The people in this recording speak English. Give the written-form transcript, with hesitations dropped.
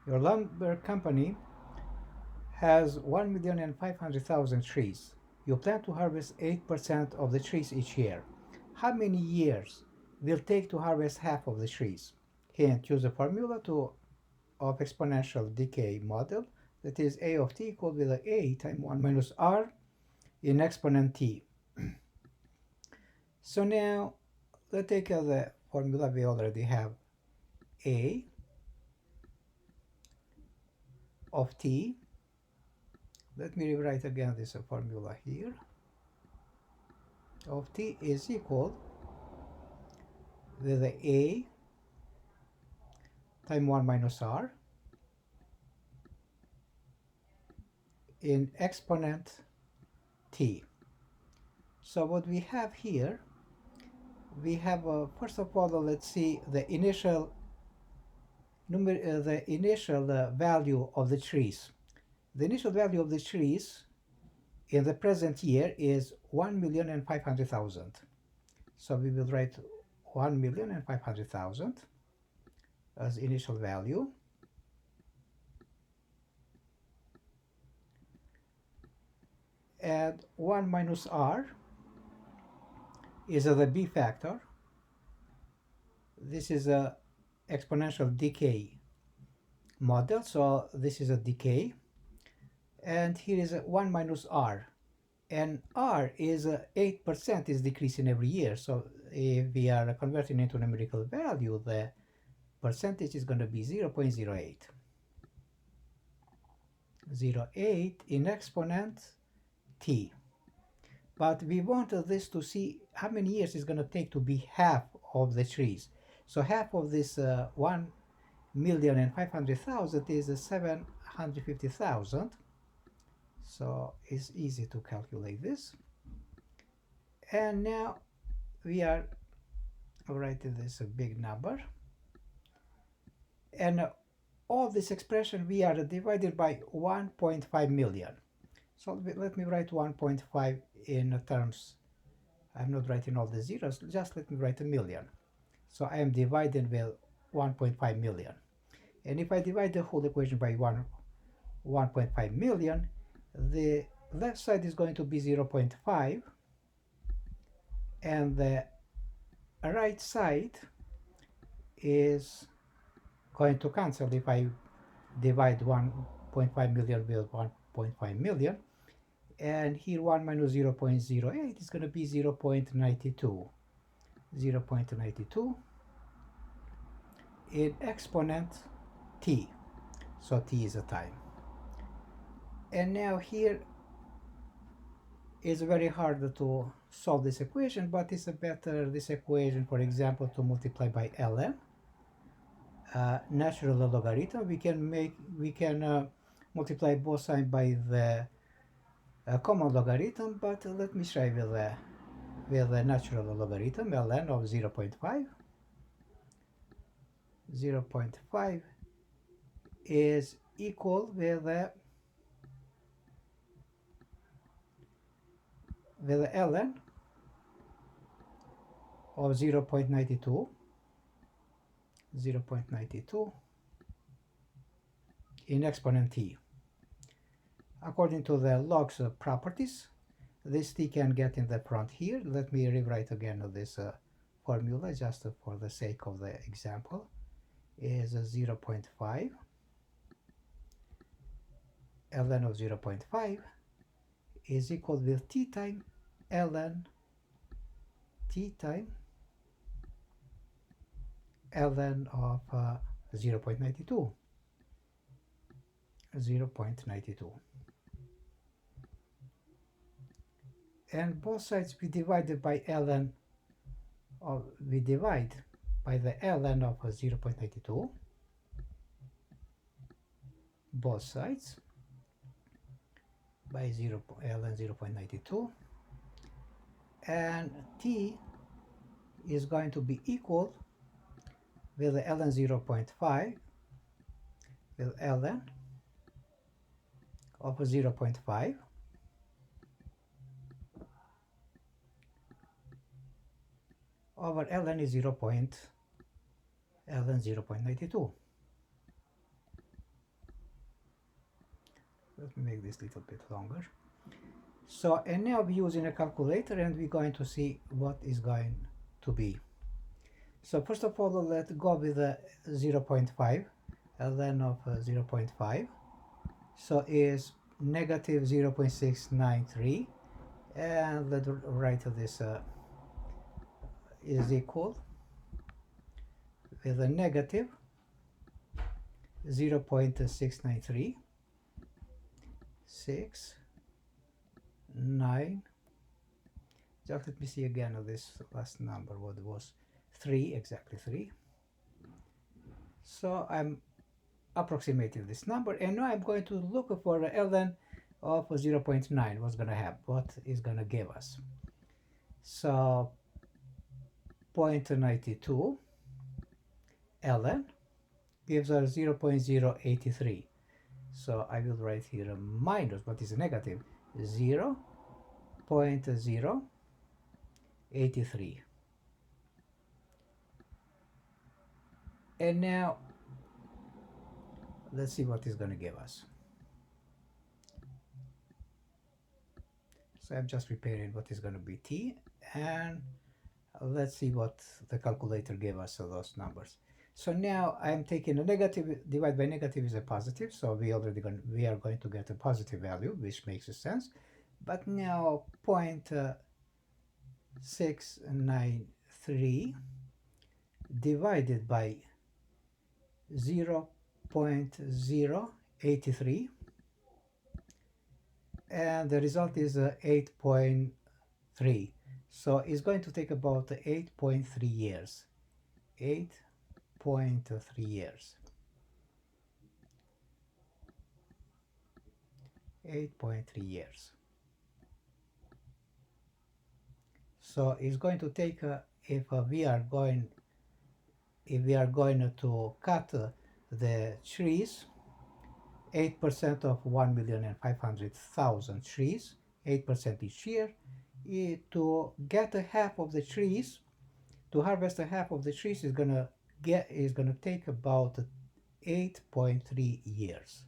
Your lumber company has 1,500,000 trees. You plan to harvest 8% of the trees each year. How many years will it take to harvest half of the trees? Hint, use a formula of exponential decay model, that is a of t equal with a times 1 minus r in exponent t. So now let's take the formula. We already have a of t. Let me rewrite again this formula here. Of t is equal with a times 1 minus r in exponent t. So what we have here, we have first of all, let's see the initial value of the trees. The initial value of the trees in the present year is 1,500,000. So we will write 1,500,000 as initial value. And 1 minus r is the b factor. This is a exponential decay model, so this is a decay. And here is a 1 minus r. And r is 8% is decreasing every year. So if we are converting into numerical value, the percentage is going to be 0.08. 0.08 in exponent t. But we want this to see how many years it's going to take to be half of the trees. So half of this 1,500,000 is 750,000. So it's easy to calculate this. And now we are writing this a big number. And all this expression we are divided by 1.5 million. So let me write 1.5 in terms. I'm not writing all the zeros, just let me write a million. So I am dividing with 1.5 million. And if I divide the whole equation by 1.5 million, the left side is going to be 0.5, and the right side is going to cancel if I divide 1.5 million with 1.5 million. And here 1 minus 0.08 is going to be 0.92. 0.92 in exponent t. So t is a time. And now here is very hard to solve this equation, but it's better this equation, for example, to multiply by ln. Natural logarithm. We can multiply both sides by the common logarithm, but let me try with the natural logarithm. Ln of 0.5. 0.5 is equal with ln of 0.92. 0.92 in exponent t. According to the log's properties, this t can get in the front here. Let me rewrite again this formula just for the sake of the example. Is 0.5. ln of 0.5 is equal with t time ln t time ln of 0.92. 0.92. And both sides we divided by ln of, we divide by the ln of 0.92, both sides by ln 0.92, and t is going to be equal with the ln 0.5 with ln of 0.5 over ln is ln 0.92. Let me make this a little bit longer. So, and now we're using a calculator and we're going to see what is going to be. So first of all, let's go with a 0.5, ln of 0.5. So is negative 0.693, and let's write this is equal with a negative 0.693, 6, 9. Just let me see again this last number, what it was. 3, exactly 3. So I'm approximating this number, and now I'm going to look for a ln of 0.9. What's going to happen? What is going to give us? So 0.92 ln gives us 0.083. So I will write here a minus, what is a negative? 0.083. And now let's see what is going to give us. So I'm just preparing what is going to be t, and let's see what the calculator gave us those numbers. So now I'm taking a negative, divide by negative is a positive, so we are going to get a positive value, which makes sense. But now 0.693 divided by 0.083, and the result is 8.3. So it's going to take about 8.3 years. 8.3 years. 8.3 years. So it's going to take if we are going to cut the trees, 8% of 1,500,000 trees, 8% each year, to get a half of the trees, to harvest a half of the trees is gonna take about 8.3 years.